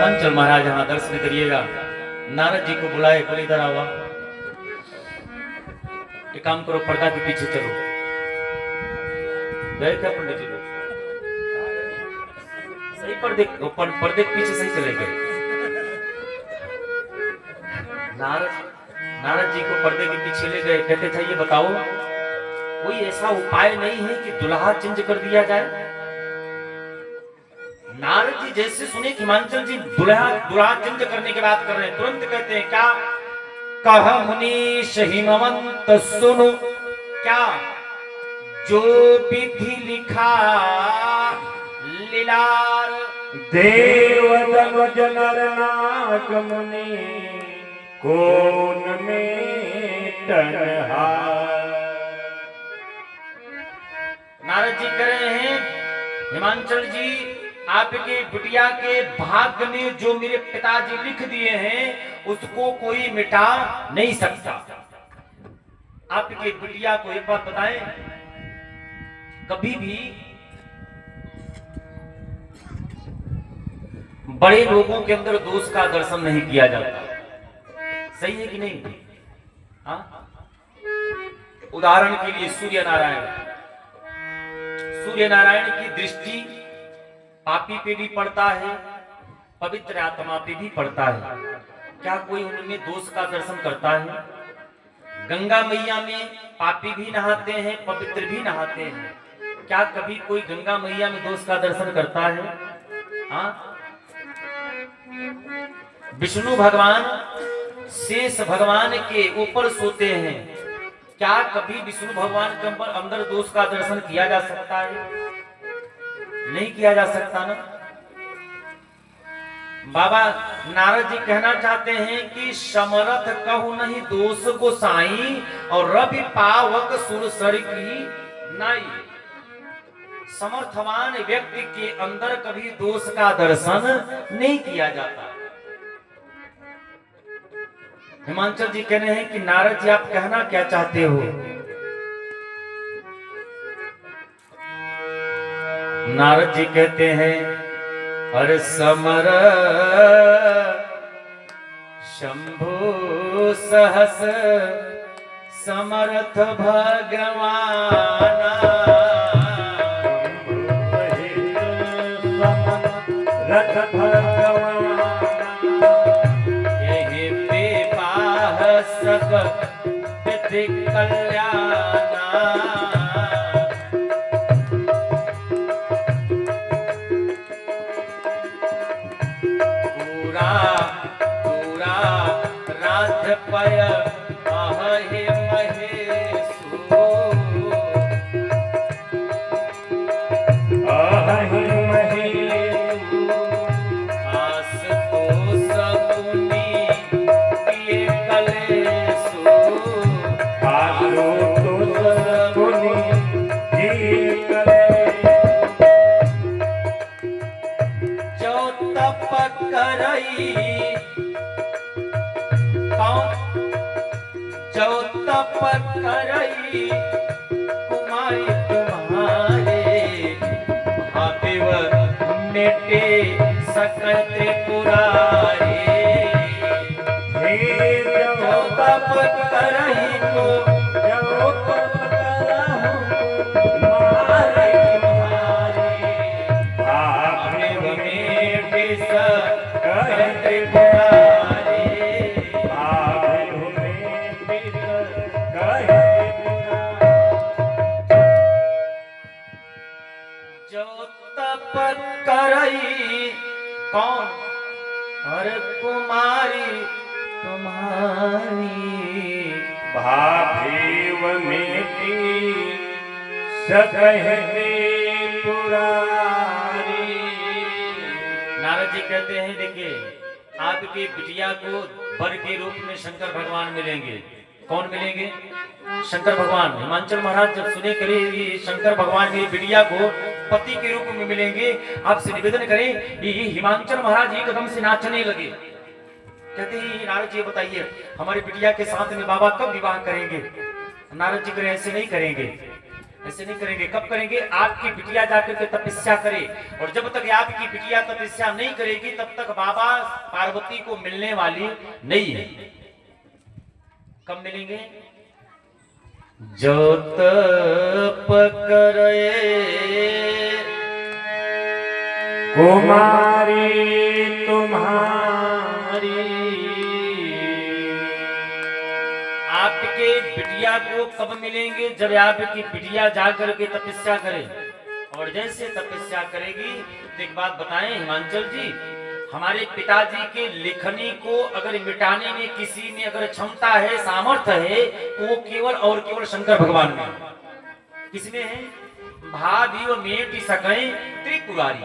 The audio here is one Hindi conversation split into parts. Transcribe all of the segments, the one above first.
हिमांचल महाराज यहाँ दर्शन करिएगा। नारद जी को बुलाए, बोले इधर आओ। एक काम करो, पर्दा के पीछे चलो। गए क्या पंडित जी? सही पर्दे पर्दे के पीछे सही चले गए। नारद जी को पर्दे के पीछे ले गए। कहते थे ये बताओ कोई ऐसा उपाय नहीं है कि दुल्हा चेंज कर दिया जाए? नारद जी जैसे सुने कि हिमांचल जी दुल्हा चेंज करने की बात कर रहे हैं, तुरंत कहते हैं क्या? कह मुनीश हिमवंत सुनो, क्या जो विधि लिखा लीलार देव दनुज नर नाग मुनि कौन में तन्हार। नारद जी कह रहे हैं हिमांचल जी आपके बिटिया के भाग्य में जो मेरे पिताजी लिख दिए हैं उसको कोई मिटा नहीं सकता। आपके बिटिया को एक बात बताएं, कभी भी बड़े लोगों के अंदर दोष का दर्शन नहीं किया जाता। सही है कि नहीं? हाँ, उदाहरण के लिए सूर्य नारायण की दृष्टि पापी पे भी पड़ता है, पवित्र आत्मा पे भी पड़ता है। क्या कोई उनमें दोष का दर्शन करता है? गंगा मैया में पापी भी नहाते हैं, पवित्र भी नहाते हैं। क्या कभी कोई गंगा मैया में दोष का दर्शन करता है? हाँ, विष्णु भगवान शेष भगवान के ऊपर सोते हैं। क्या कभी विष्णु भगवान के अंदर दोष का दर्शन किया जा सकता है? नहीं किया जा सकता ना। बाबा नारद जी कहना चाहते हैं कि समरथ कहु नहीं दोष गोसाई और रवि पावक सुरसर की नाई। समर्थवान व्यक्ति के अंदर कभी दोष का दर्शन नहीं किया जाता। हिमांचल जी कह रहे हैं कि नारद जी आप कहना क्या चाहते हो? नारद जी कहते हैं हर समर शंभु सहस समर्थ भगवाना रथ भगवाना यही विवाह सक विधि कल्याणा। पय अहे महेशु अहि महेशु आस को सकुनी किए कलेशु आसो तो सकुनी किए कलेशु। जो तप करई जो तप करई कुमारी तुम्हारे भाविव मिटे सकल त्रिपुरारे। जो तप करई को जो तप करहु तुम्हारे भाविव मिटे सकल त्रिपुरारे। कौन? हर कुमारी तुम्हारी भाभिव मिटी सकहि पुरारी। नारद जी कहते हैं देखिए आपकी बिटिया को वर के रूप में शंकर भगवान मिलेंगे। कौन मिलेंगे? शंकर भगवान। हिमांचल महाराज जब सुने करे शंकर भगवान की बिटिया को पति के रूप में मिलेंगे, आपसे निवेदन करें कि हिमांचल महाराज एकदम से नाचने लगे। कहते हैं नारद जी बताइए हमारी बिटिया के साथ में बाबा कब विवाह करेंगे? नारद जी करें ऐसे नहीं करेंगे। ऐसे नहीं करेंगे। कब करेंगे? आपकी बिटिया जाकर के तपस्या करे, और जब तक आपकी बिटिया तपस्या नहीं करेगी तब तक बाबा पार्वती को मिलने वाली नहीं है। कब मिलेंगे? जो तप करे कुमारी तुम्हारी, आपके बिटिया को कब मिलेंगे? जब आपकी बिटिया जाकर के तपस्या करे, और जैसे तपस्या करेगी तो एक बात बताएं हिमांचल जी, हमारे पिताजी के लिखनी को अगर मिटाने में किसी में अगर क्षमता है, सामर्थ्य है, तो वो केवल और केवल शंकर भगवान में। किसमें है? भाभी व मेटी सकें त्रिपुरारी,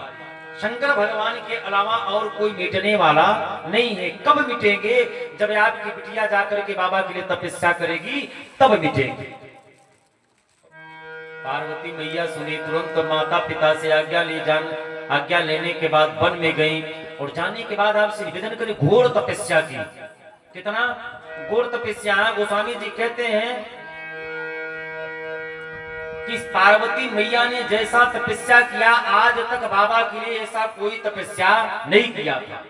शंकर भगवान के अलावा और कोई मिटने वाला नहीं है। कब मिटेंगे? जब आपकी बिटिया जाकर के बाबा के लिए तपस्या करेगी तब मिटेंगे। पार्वती मैया सुनी, तुरंत माता पिता से आज्ञा लेने के बाद वन में गई, और जाने के बाद आपसे निवेदन करें, घोर तपस्या की। कितना घोर तपस्या? गोस्वामी जी कहते हैं कि पार्वती मैया ने जैसा तपस्या किया, आज तक बाबा के लिए ऐसा कोई तपस्या नहीं किया था।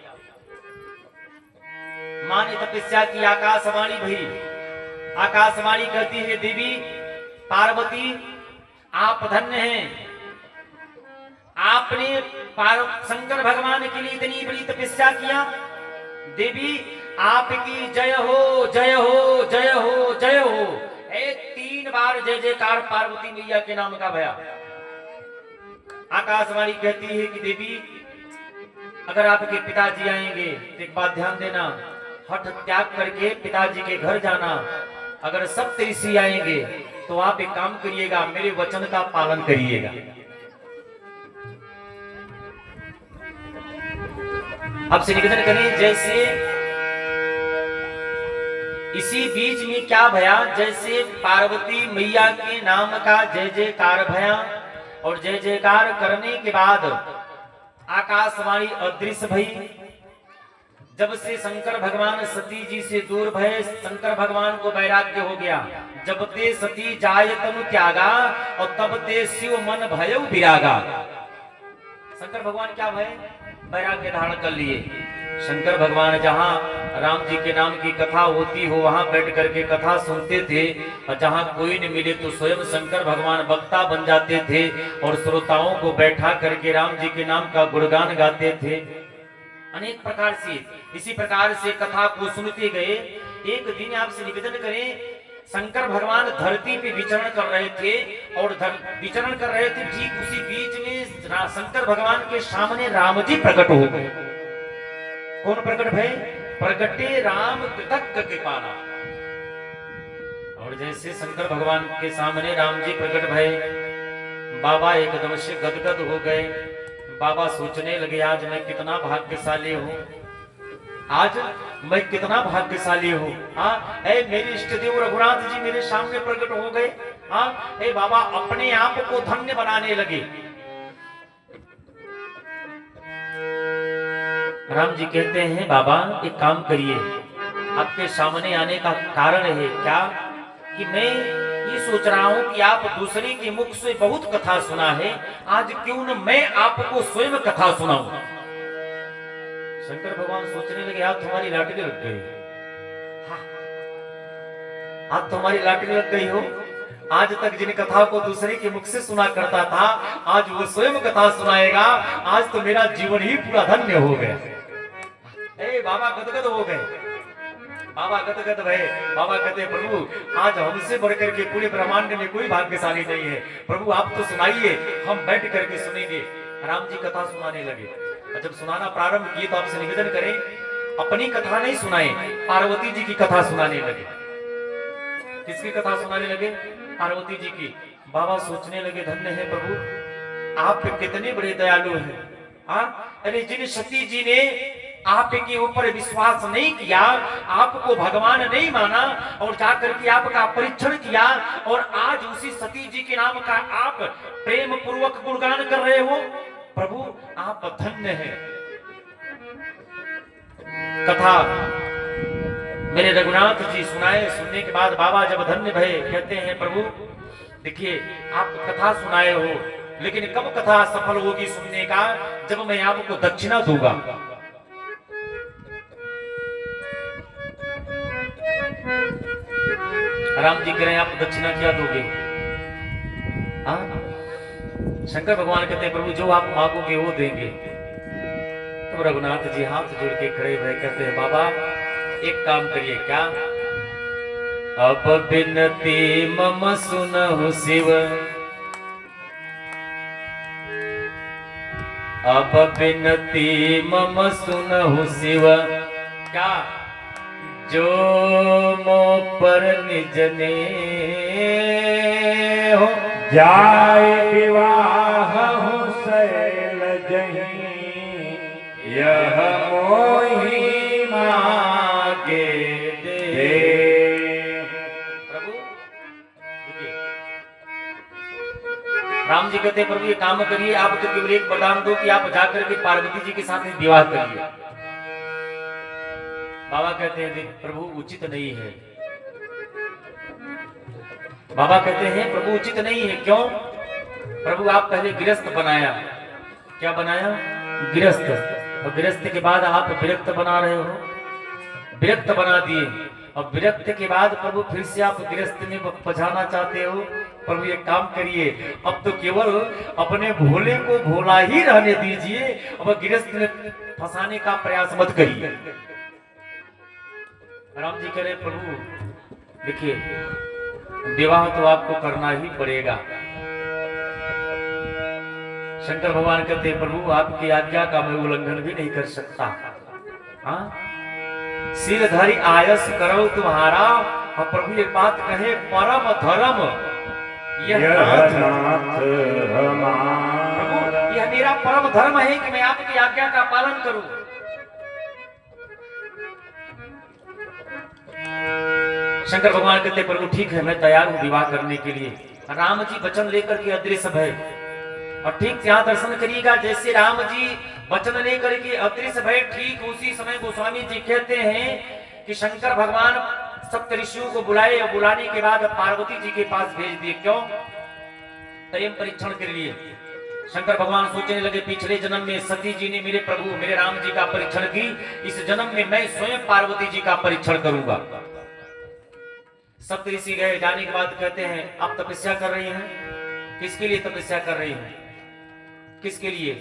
मां ने तपस्या की, आकाशवाणी भई। आकाशवाणी कहती है, देवी पार्वती आप धन्य हैं, आपने शंकर भगवान के लिए इतनी बड़ी तपस्या किया। देवी आपकी जय हो, जय हो, जय हो, जय हो। 3 बार जय जयकार पार्वती मैया के नाम का भया। आकाशवाणी कहती है कि देवी अगर आपके पिताजी आएंगे तो एक बात ध्यान देना, हठ त्याग करके पिताजी के घर जाना। अगर सप्त ऋषि आएंगे तो आप एक काम करिएगा, मेरे वचन का पालन करिएगा। आपसे निवेदन करें, जैसे इसी बीच में क्या भया, जैसे पार्वती मैया के नाम का जय जयकार भया, और जय जयकार करने के बाद आकाशवाणी अदृश्य भई। जब से शंकर भगवान सती जी से दूर भय, शंकर भगवान को वैराग्य हो गया। जब ते सती जाय तनु त्यागा, और तब ते शिव मन भय विरागा। शंकर भगवान क्या भय? वैराग्य धारण कर लिए। शंकर भगवान जहां राम जी के नाम की कथा होती हो वहां बैठ करके कथा सुनते थे, और जहां कोई न मिले तो स्वयं शंकर भगवान वक्ता बन जाते थे और श्रोताओं को बैठा करके राम जी के नाम का गुणगान गाते थे। अनेक प्रकार से इसी प्रकार से कथा को सुनते गए। एक दिन आपसे निवेदन करें, शंकर भगवान धरती पे विचरण कर रहे थे, और विचरण कर रहे थे, ठीक उसी बीच में शंकर भगवान के सामने राम जी प्रकट हो गए। कौन प्रकट भय? प्रगटे राम कृतज्ञ के पाना। और जैसे शंकर भगवान के सामने राम जी प्रकट भय, बाबा एकदम से गदगद हो गए। बाबा सोचने लगे, आज मैं कितना भाग्यशाली हूँ, आज मैं कितना भाग्यशाली हूँ। हाँ, मेरे इष्ट देव रघुनाथ जी मेरे सामने प्रकट हो गए। हाँ, बाबा अपने आप को धन्य बनाने लगे। राम जी कहते हैं, बाबा एक काम करिए, आपके सामने आने का कारण है क्या कि मैं ये सोच रहा हूं कि आप दूसरे के मुख से बहुत कथा सुना है, आज क्यों न मैं आपको स्वयं कथा सुनाऊं। शंकर भगवान सोचने लगे, आज तुम्हारी लाटरी लग गई। हाँ, आज तुम्हारी लाटरी लग गई हो। आज तक जिन कथा को दूसरे के मुख से सुना करता था, आज वो स्वयं कथा सुनाएगा। आज तो मेरा जीवन ही पूरा धन्य हो गया। बाबा गदगद हो गए, बाबा गदगद भय। बाबा कहते, प्रभु आज हमसे बढ़कर के पूरे ब्रह्मांड में कोई भाग्यशाली नहीं है। प्रभु आप तो सुनाइए, हम बैठ करके सुनेंगे। राम जी कथा सुनाने लगे, और जब सुनाना प्रारंभ किए तो आपसे निवेदन करें, अपनी कथा नहीं सुनाए, पार्वती जी की कथा सुनाने लगे। किसकी कथा सुनाने लगे? पार्वती जी की। बाबा सोचने लगे, धन्य है प्रभु, आप कितने बड़े दयालु हैं। हाँ, अरे जिन सती जी ने आपके ऊपर विश्वास नहीं किया, आपको भगवान नहीं माना, और जाकर के आपका परीक्षण किया, और आज उसी सती जी के नाम का आप प्रेम पूर्वक गुणगान कर रहे हो। प्रभु आप धन्य हैं। कथा मेरे रघुनाथ जी सुनाए। सुनने के बाद बाबा जब धन्य भय, कहते हैं, प्रभु देखिए, आप कथा सुनाए हो, लेकिन कब कथा सफल होगी सुनने का? जब मैं आपको दक्षिणा दूंगा। राम जी कह रहे हैं आप दक्षिणा क्या दोगे? हाँ, शंकर भगवान कहते हैं प्रभु जो आप मांगोगे वो देंगे। तो रघुनाथ जी हाथ जोड़ के खड़े हुए कहते हैं बाबा एक काम करिए। क्या? अब बिनती मम सुनहु शिव, अब बिनती मम सुनहु शिव। क्या? जो मो पर निज ने हो, जाय विवाह हो शैल जहीं, यह मोहि मागे दे। प्रभु देखिए, राम जी कहते हैं प्रभु ये काम करिए, आप तो केवल एक वरदान दो कि आप जाकर के पार्वती जी के साथ में विवाह करिए। बाबा कहते हैं प्रभु उचित नहीं है। बाबा कहते हैं प्रभु उचित नहीं है। क्यों? प्रभु आप पहले गृहस्थ बनाया। क्या बनाया? गृहस्थ। और गृहस्थ के बाद आप विरक्त बना रहे हो, विरक्त बना दिए। और विरक्त के बाद प्रभु फिर से आप गृहस्थ में पहुंचाना चाहते हो। प्रभु ये काम करिए, अब तो केवल अपने भोले को भोला ही रहने दीजिए, अब गृहस्थ में फंसाने का प्रयास मत करिए। राम जी कह रहे प्रभु देखिए विवाह तो आपको करना ही पड़ेगा। शंकर भगवान कहते हैं प्रभु आपकी आज्ञा का मैं उल्लंघन भी नहीं कर सकता। हाँ, सिरधारी आयस करो तुम्हारा। और प्रभु ये बात कहे परम धर्म यह नाथ प्रभु यह मेरा परम धर्म है कि मैं आपकी आज्ञा का पालन करूं। शंकर भगवान कहते प्रभु ठीक है मैं तैयार हूं विवाह करने के लिए। राम जी वचन लेकर के अदृश्य भय। और ठीक यहाँ दर्शन करिएगा जैसे राम जी वचन लेकर के अदृश्य भय, ठीक उसी समय गोस्वामी जी कहते हैं कि शंकर भगवान सप्तऋषियों को बुलाए और बुलाने के बाद पार्वती जी के पास भेज दिए। क्यों? संयम परीक्षण के लिए। शंकर भगवान सोचने लगे पिछले जन्म में सती जी ने मेरे प्रभु मेरे राम जी का परीक्षण की, इस जन्म में मैं स्वयं पार्वती जी का परीक्षण करूंगा। सप्तऋषि गए, जाने के बाद कहते हैं आप तपस्या कर रही हैं। किसके लिए तपस्या कर रही हैं? किसके लिए?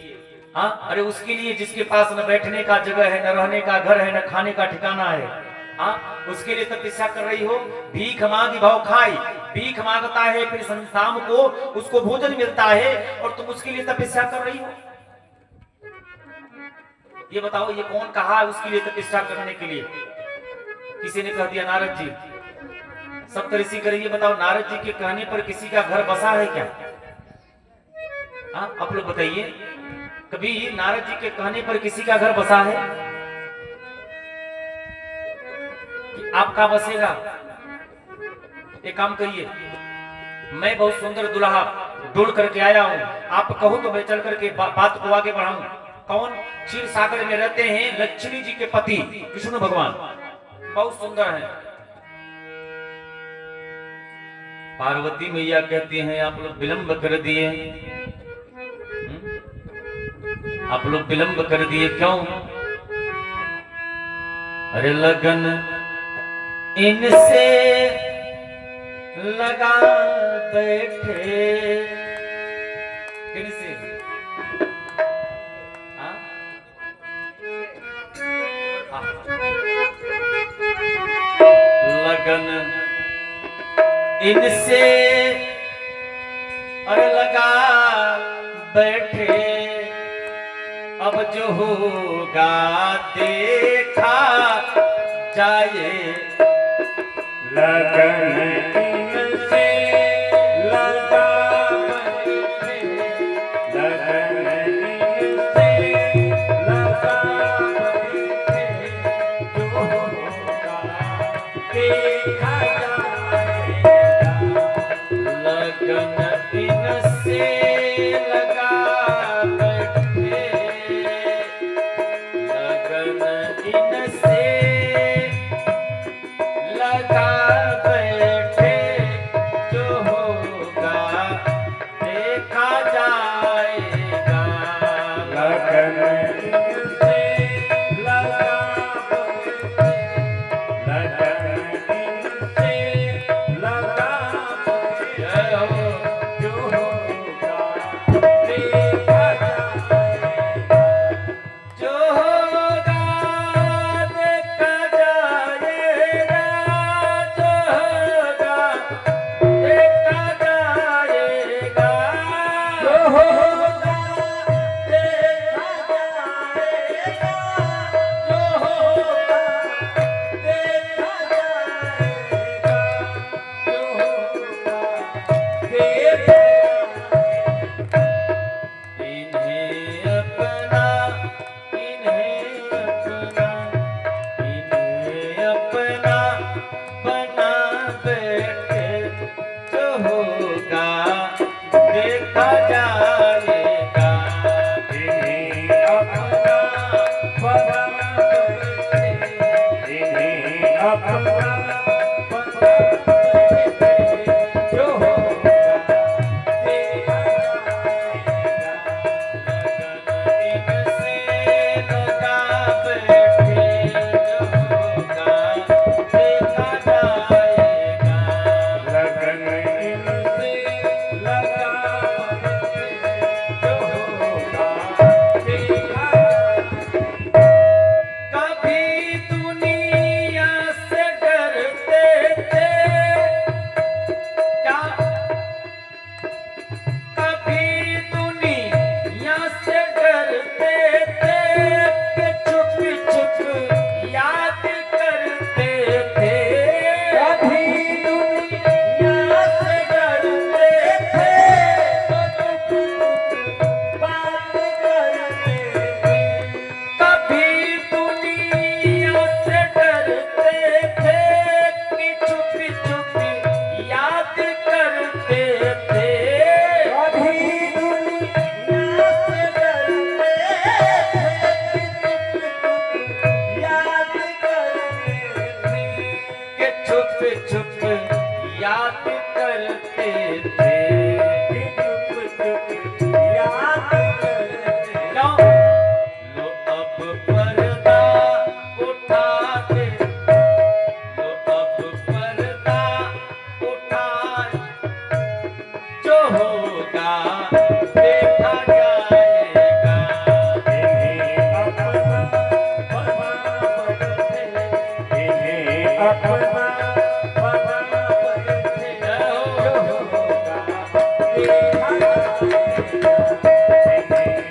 हाँ, अरे उसके लिए जिसके पास न बैठने का जगह है, न रहने का घर है, न खाने का ठिकाना है। हाँ, उसके लिए तपस्या कर रही हो। भीख मांगी भाव खाई, भीख मांगता है फिर शाम को उसको भोजन मिलता है और तुम उसके लिए तपस्या कर रही हो। ये बताओ ये कौन कहा उसके लिए तपस्या करने के लिए? किसी ने कह दिया नारद जी। सप्तऋषि करें, ये बताओ नारद जी के कहने पर किसी का घर बसा है क्या? आप लोग बताइए, कभी नारद जी के कहने पर किसी का घर बसा है? कि आपका बसेगा? एक काम करिए, मैं बहुत सुंदर दुल्हा ढूंढ करके आया हूं, आप कहो तो मैं चल करके बात को आगे बढ़ाऊं। कौन? क्षीर सागर में रहते हैं लक्ष्मी जी के पति विष्णु भगवान, बहुत सुंदर हैं। पार्वती मैया कहती हैं आप लोग विलंब कर दिए, आप लोग विलंब कर दिए क्यों? अरे लगन इनसे लगा बैठे। किनसे? हाँ? लगन इनसे अरे लगा बैठे, अब जो होगा देखा जाए। लगन इनसे लगा बैठे, लगन इनसे लगा बैठे, जो होगा देखा जाएगा। लगन इनसे लगा बैठे, लगन इनसे लगा बैठे, जो होगा अपना बना बैठे, जो होगा देखा जाएगा। लगन से लगा बैठे, जो होगा देखा जाएगा। लगन इनसे लगा बैठे, जो होगा देखा जाएगा। कभी दुनिया से डरते थे क्या, कभी दुनिया से डरते थे कि छुप छुप याद करते थे। कभी दुनिया से डरते थे, तो चुप चुप बात करते थे। कभी दुनिया से डरते थे कि छुप छुप याद करते थे। कभी दुनिया से डरते थे, याद करते थे। कि छुप छुप याद करते थे। चुप चुप याद करते थे। क्यों? लो अब पर्दा उठा दे, लो अब पर्दा उठा, जो होगा देखा जाएगा। इन्हें अपना बना बैठे, इन्हें अपना बना बैठे, जो होगा देखा जाएगा। इन्हें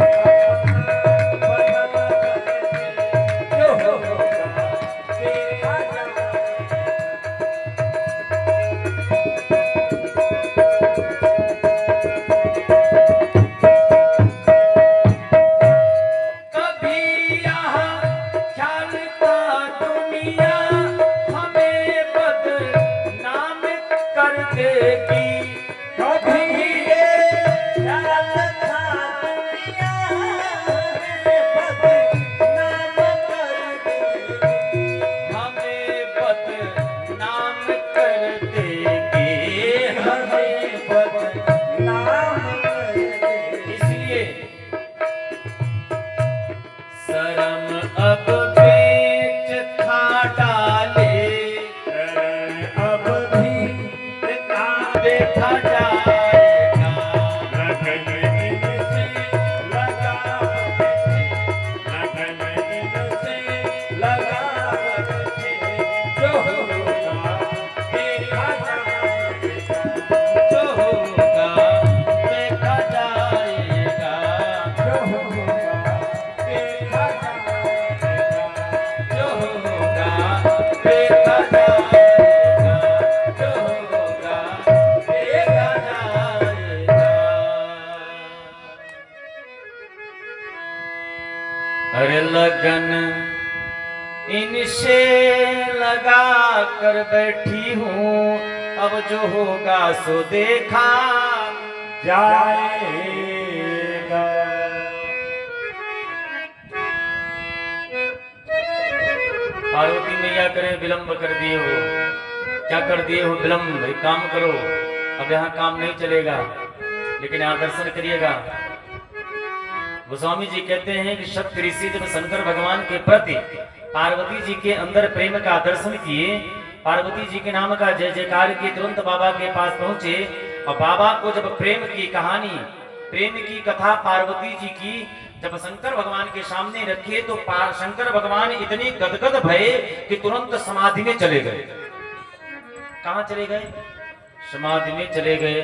अपना बना बैठे, जो होगा देखा जाएगा। कभी यहाँ ख्याल था दुनिया हमें बदनाम कर देगी। कभी ये ख्याल था दुनिया हमें बदनाम कर देगी। हमें बदनाम कर देगी। हमें बदनाम कर देगी। इसलिए शर्म अब बेच खा डाले, अब भी देखा देखा जाएगा। लगन इनसे लगा बैठे, लगन इनसे लगा बैठे, जो होगा देखा जाएगा। जो होगा देखा जाएगा। जो होगा देखा जाएगा। जो होगा देखा जाएगा। जो होगा देखा जाएगा। अरे लगन इनसे लगा कर बैठी हूँ, अब जो होगा सो देखा जाएगा। पार्वती मैया करे विलंब कर दिए हो, क्या कर दिए हो विलंब, एक काम करो, अब यहाँ काम नहीं चलेगा, लेकिन यहाँ दर्शन करिएगा। गोस्वामी जी कहते हैं कि सत्य ऋषि जब शंकर भगवान के प्रति पार्वती जी के अंदर प्रेम का दर्शन किए, पार्वती जी के नाम का जय जयकार किए, तुरंत बाबा के पास पहुंचे और बाबा को जब प्रेम की कहानी, प्रेम की कथा पार्वती जी की जब शंकर भगवान के सामने रखिए तो शंकर भगवान इतने गदगद भये कि तुरंत समाधि में चले गए। कहाँ चले गए? समाधि में चले गए।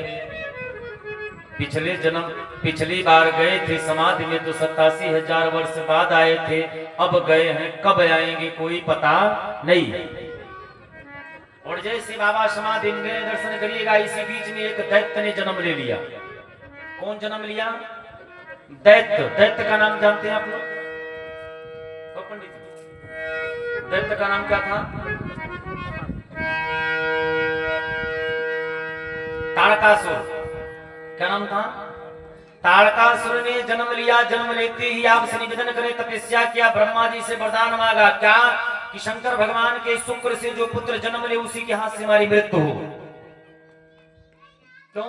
पिछले जन्म पिछली बार गए थे समाधि में तो 87,000 वर्ष बाद आए थे, अब गए हैं, कब आएंगे कोई पता नहीं। और जैसे बाबा समाधि में गए, दर्शन करिएगा, इसी बीच में एक दैत्य ने जन्म ले लिया। कौन जन्म लिया? दैत्य। दैत्य का नाम जानते हैं आप लोग? तो पंडित जी, दैत्य का नाम क्या था? तारकासुर। क्या नाम था? तारकासुर ने जन्म लिया। जन्म लेते ही आपसे निवेदन करे, तपस्या किया, ब्रह्मा जी से वरदान मांगा, क्या कि शंकर भगवान के शुक्र से जो पुत्र जन्म ले उसी के हाथ से हमारी मृत्यु हो। क्यों?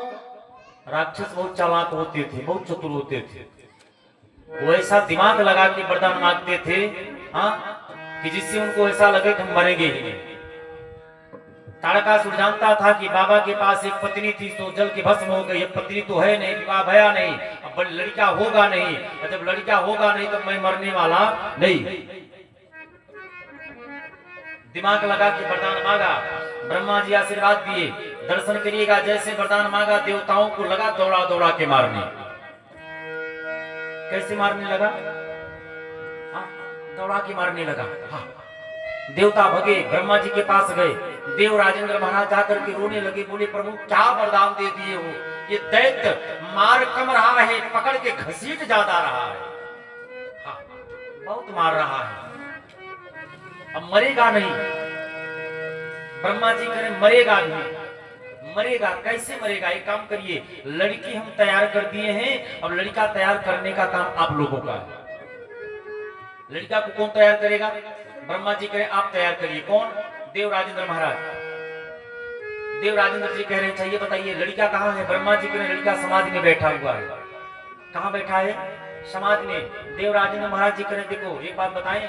राक्षस बहुत चालाक होते थे, बहुत चतुर होते थे, वो ऐसा दिमाग लगा के वरदान मांगते थे हाँ कि जिससे उनको ऐसा लगे कि हम मरेंगे ही नहीं। तारकासुर जानता था कि बाबा के पास एक पत्नी थी तो जल के भस्म हो गई, अब पत्नी तो है नहीं, विवाह भया नहीं, अब लड़का होगा नहीं, और जब लड़का होगा नहीं तो मैं मरने वाला नहीं। दिमाग लगा के वरदान मांगा, ब्रह्मा जी आशीर्वाद दिए, दर्शन करिएगा। जैसे वरदान मांगा देवताओं को लगा दौड़ा दौड़ा के मारने। कैसे मारने लगा? दौड़ा के मारने लगा। हाँ। देवता भगे, ब्रह्मा जी के पास गए, देव राजेंद्र महाराज जाकर के रोने लगे, बोले प्रभु क्या वरदान दे दिए हो, ये दैत्य मार कम रहा है, पकड़ के घसीट ज्यादा रहा है। हाँ, बहुत मार रहा है, अब मरेगा नहीं। ब्रह्मा जी करें मरेगा नहीं, मरेगा कैसे मरेगा? एक काम करिए, लड़की हम तैयार कर दिए हैं, अब लड़का तैयार करने का काम आप लोगों का है। लड़का को कौन तैयार करेगा? ब्रह्मा जी करें आप तैयार करिए। कौन? देव राजेंद्र महाराज। देव राजेंद्र जी कह रहे हैं चाहिए, बताइए लड़का कहाँ है? ब्रह्मा जी करें लड़का समाधि में बैठा हुआ है। कहाँ बैठा है? समाधि में। देव राजेंद्र महाराज जी करें देखो एक बात बताएं,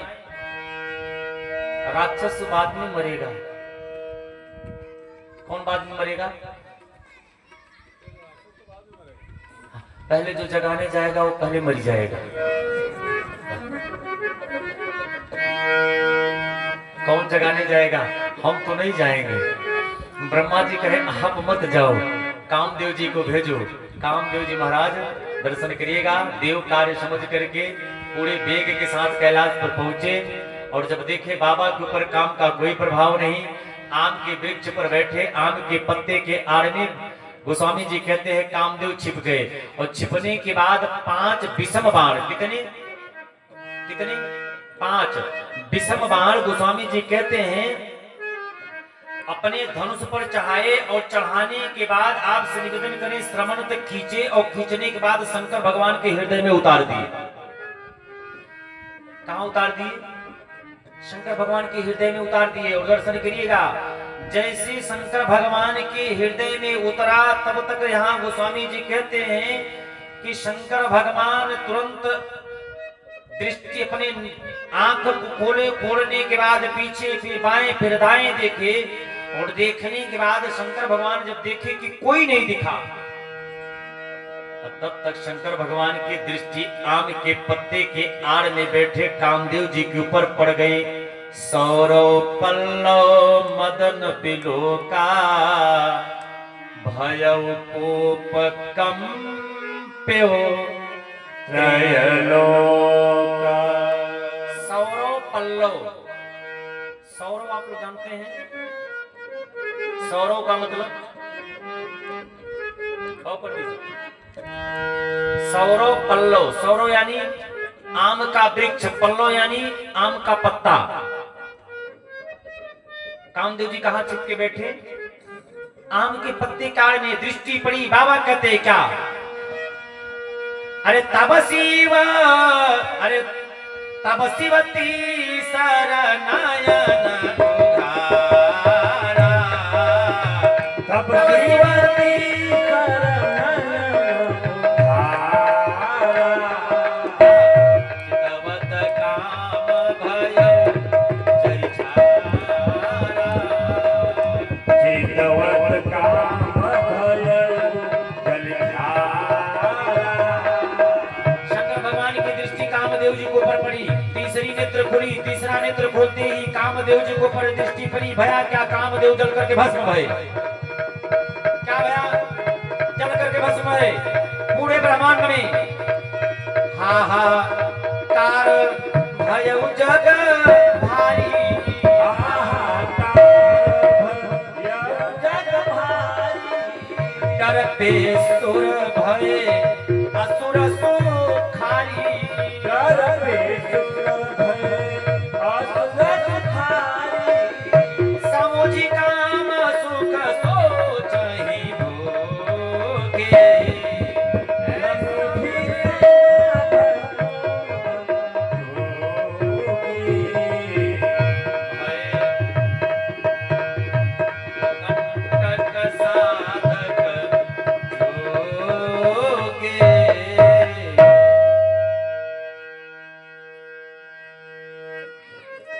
राक्षस बाद में मरेगा। कौन बाद में मरेगा? पहले जो जगाने जाएगा वो पहले मर जाएगा। कौन जगाने जाएगा? हम तो नहीं जाएंगे। ब्रह्मा जी कहे आप मत जाओ, कामदेव जी को भेजो। कामदेव जी महाराज दर्शन करिएगा। देव कार्य समझ करके पूरे वेग के साथ कैलाश पर पहुंचे, और जब देखे बाबा के ऊपर काम का कोई प्रभाव नहीं, आम के वृक्ष पर बैठे आम के पत्ते के आड़ में गोस्वामी जी कहते हैं कामदेव छिप गए, और छिपने के बाद 5 विषम बाण, कितने कितने 5 विषम बाण गोस्वामी जी कहते हैं अपने धनुष पर चढ़ाए, और चढ़ाने के बाद आपसे निवेदन करें श्रवण तक खींचे, और खींचने के बाद शंकर भगवान के हृदय में उतार दिए। कहां उतार दिए? शंकर भगवान के हृदय में उतार दिए। और दर्शन करिएगा, जैसे शंकर भगवान के हृदय में उतरा तब तक यहाँ गोस्वामी जी कहते हैं कि शंकर भगवान तुरंत दृष्टि अपने आंख को खोले, खोलने के बाद पीछे फिर बाएं फिर दाएं देखे, और देखने के बाद शंकर भगवान जब देखे कि कोई नहीं दिखा, तब तक शंकर भगवान की दृष्टि आम के पत्ते के आड़ में बैठे कामदेव जी के ऊपर पड़ गई। सौरव पल्लव मदन बिलोका भयउ कोप कंप्यो त्रयलोका। सौरव पल्लव, सौरव आप लोग जानते हैं, सौरव का मतलब सौरव पल्लव, सौरव यानी आम का वृक्ष, पल्लव यानी आम का पत्ता। कामदेव जी कहां छिप के बैठे? आम के पत्ते काड़ में दृष्टि पड़ी। बाबा कहते क्या? अरे तब शिव, अरे तब शिवती शरणायन उधारा, तब शिवती शरणायन खुली। तीसरा नेत्र खोलते ही कामदेव जी को पर दृष्टि पड़ी। भया क्या? कामदेव जल करके भस्म भये। क्या भया? जल करके भस्म भये पूरे ब्रह्मांड में। हाहाकार भयउ जग भारी, डर पे सुर भये असुर सुखारी, डर पे सुर भये समुझि काम सुख सोचहि भोगे,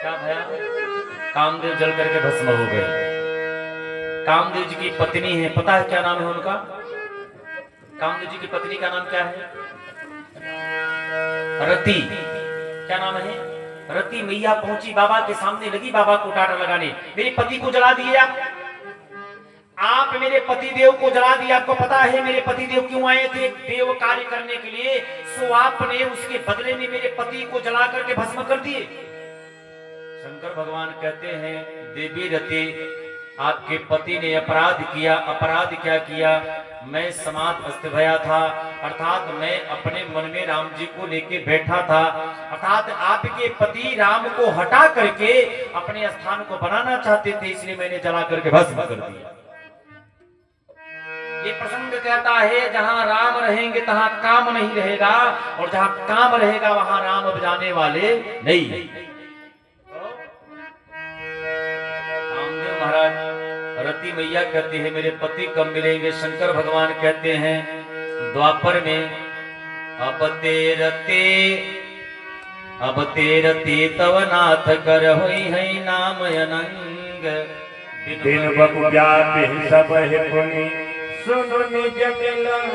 क्या भया? कामदेव जल करके भस्म हो गए। कामदेव जी की पत्नी है, पता है क्या नाम है उनका? कामदेव जी की पत्नी का नाम क्या है? रति। क्या नाम है? रति मैया पहुंची बाबा के सामने, लगी बाबा को टाटा लगाने। मेरे पति को जला दिए आप मेरे पति देव को जला दिया। आपको पता है मेरे पति देव क्यों आए थे? देव कार्य करने के लिए। सो आपने उसके बदले में मेरे पति को जला करके भस्म कर दिए। शंकर भगवान कहते हैं, देवी रति, आपके पति ने अपराध किया। अपराध क्या किया? मैं समाध अस्त भया था, अर्थात मैं अपने मन में राम जी को लेके बैठा था, अर्थात आपके पति राम को हटा करके अपने स्थान को बनाना चाहते थे, इसलिए मैंने जला करके भस्म कर दिया। ये प्रसंग कहता है, जहां राम रहेंगे तहां काम नहीं रहेगा, और जहां काम रहेगा वहां राम बजाने वाले नहीं। कामदेव महाराज, रति मैया कहती है मेरे पति कब मिलेंगे? शंकर भगवान कहते हैं द्वापर में, अब तेरते तव नाथ कर होई है नाम अनंग। दिन बपु व्यापि सब है पुनि सुनु निज मिलन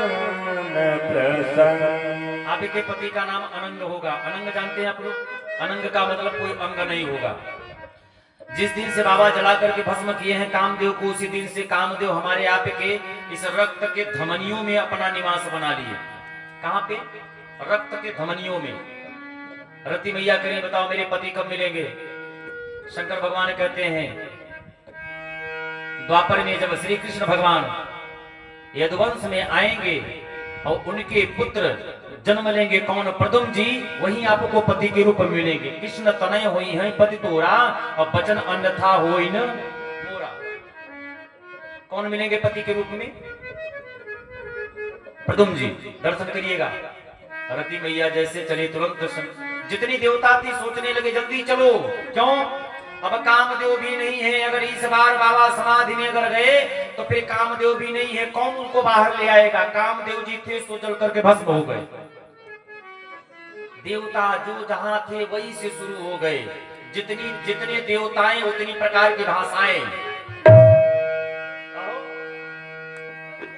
प्रसंग। आपके पति का नाम अनंग होगा। अनंग जानते हैं आप लोग? अनंग का मतलब कोई अंग नहीं होगा। जिस दिन से बाबा जला करके भस्म किए हैं कामदेव को, उसी दिन से कामदेव हमारे आप के इस रक्त के धमनियों में अपना निवास बना लिए। कहां पे? रक्त के धमनियों में। रति मैया करें, बताओ मेरे पति कब मिलेंगे? शंकर भगवान कहते हैं द्वापर में जब श्री कृष्ण भगवान यदुवंश में आएंगे और उनके पुत्र जन्म लेंगे, कौन? प्रदुम जी, वही आपको पति के रूप में मिलेंगे। कृष्ण तनय होई है पति तोरा, और बचन अन्यथा होई न मोरा। कौन मिलेंगे पति के रूप में? प्रदुम जी। दर्शन करिएगा। रति मैया जैसे चले तुरंत जितनी देवता थी सोचने लगे जल्दी चलो। क्यों? अब कामदेव भी नहीं है। अगर इस बार बाबा समाधि में अगर गए तो फिर कामदेव भी नहीं है, कौन उनको बाहर ले आएगा? कामदेव जी थे सो जल करके भस्म हो गए। देवता जो जहां थे वही से शुरू हो गए। जितने देवताएं उतनी प्रकार की भाषाएं।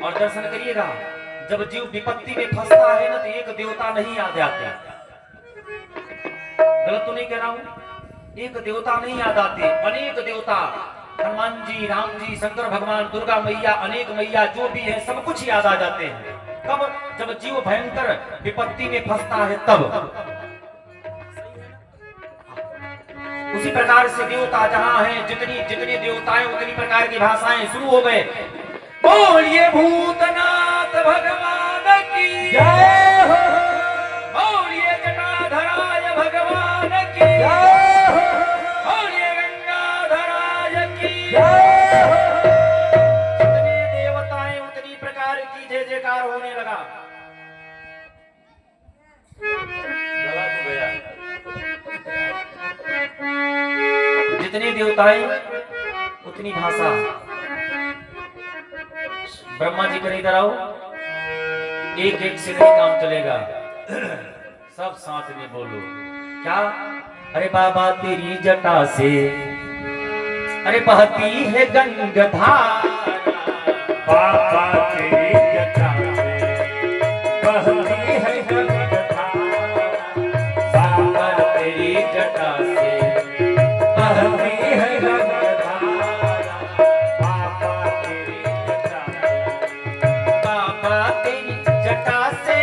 और दर्शन करिएगा, जब जीव विपत्ति में फंसता है ना तो एक देवता नहीं याद आते। गलत तो नहीं कह रहा हूं? एक देवता नहीं याद आते, अनेक देवता, हनुमान जी, राम जी, शंकर भगवान, दुर्गा मैया, अनेक मैया जो भी है सब कुछ याद आ जाते हैं। कब? जब जीव भयंकर विपत्ति में फंसता है तब। उसी प्रकार से देवता जहां हैं, जितनी देवताएं उतनी प्रकार की भाषाएं शुरू हो गए। बोलिए भूतनाथ भगवान की जय हो, बोलिए जटाधराय भगवान की जय हो, बोलिए गंगाधराय की जय हो। जितने देवताएं उतनी प्रकार की जय जयकार होने लगा। गला तो गया। जितनी देवताएं उतनी भाषा। ब्रह्मा जी कर इधर आओ, एक एक से नहीं काम चलेगा, सब साथ में बोलो। क्या? अरे बाबा तेरी जटा से अरे बहती है गंगाधारा, बाबा तेरी जटा से बहती है गंगाधारा, सागर तेरी जटा से बहती है गंगाधारा, बाबा तेरी जटा बाबा तेरी जटा से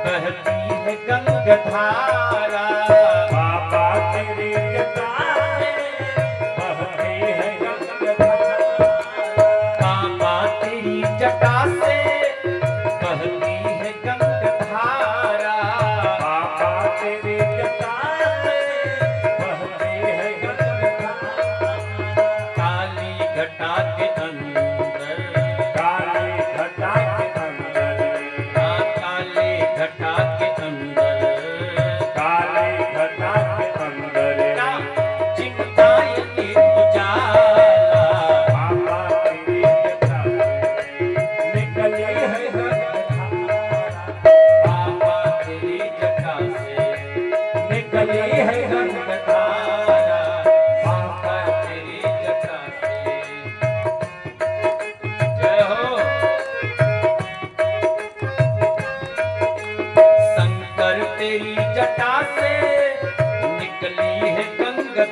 बहती है गंगाधारा, बाबा तेरी जटा से बहती है गंगाधारा, बाबा तेरी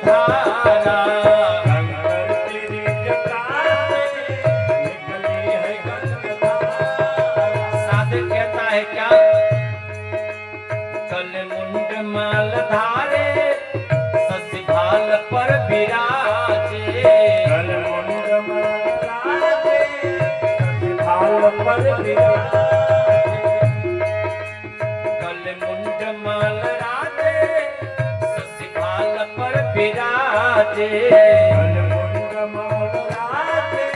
धारा। शंकर तेरी जटा से निकली है गंगाधारा। साधक कहता है क्या? कल मुंड माल धारे ससिभाल पर विराजे। कल मुंड महाराजे ससिभाल पर विराजे। कल मुंड माल राजे ससिभाल पर विराजे। कल मुंड महाराजे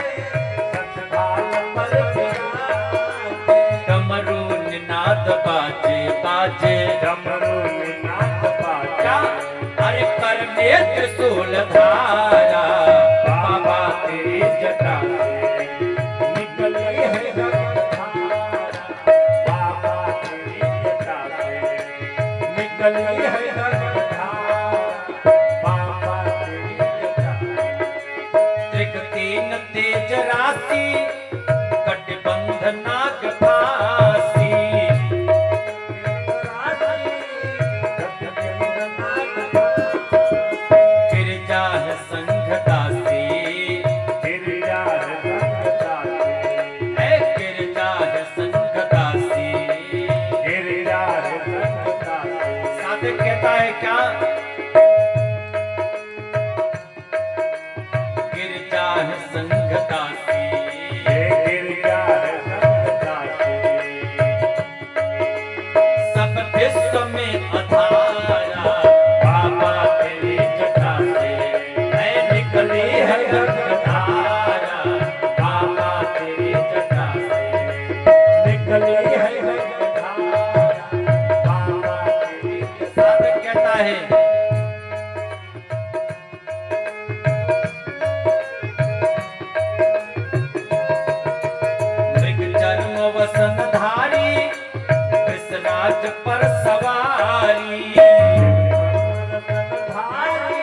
ससिभाल पर विराजे। डमरू निनाद बाजे बाजे। डमरू निनाद बाजा। क्या? अरे कर में त्रिशूल धारा। बाबा तेरी जटा से निकली है गंगाधारा। बाबा तेरी जटा से निकली है गंगाधारा। बाबा तेरी जटा त्रिक तीन तेज राशि कटिबंध नाग फांसी। गिरजा है संघ दासी। गिरजा है गंगाधारा। है गिरजा है संघ दासी। गिरजा है गंगाधारा। साधक कहता है क्या? गिरजा है संघ दासी। गिरजा है गंगाधारा। सब विश्व में अधारा। बाबा तेरी जटा से है निकली है गंगाधारा। बाबा तेरी जटा से निकली है गंगाधारा। बाबा तेरी जटा साधक कहता है मृग चर्म वसन धारी कृष्णराज पर सवारी। भारी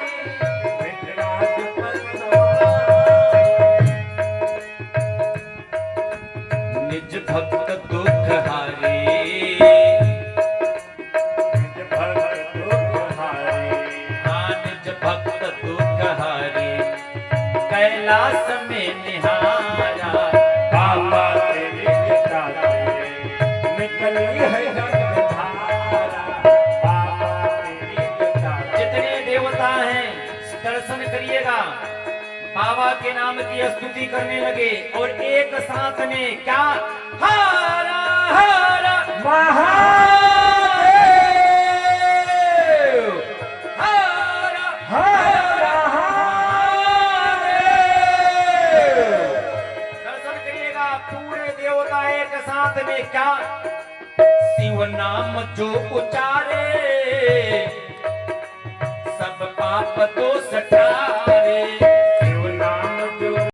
विराज पर सवार। निज भक्त दुख हारी। निज भक्त दुखहारी। हाँ निज भक्त दुख हारी कैलाश में निहारा। बाबा तेरी जटा से निकली है गंगाधारा। बाबा तेरी जटा से जितने देवता हैं दर्शन करिएगा, बाबा के नाम की स्तुति करने लगे और एक साथ में क्या? हारा हारा महादेव। हारा हर महादेव। दर्शन करिएगा पूरे देवता एक साथ में क्या? शिव नाम जो उचारे सब पाप दोष टारे।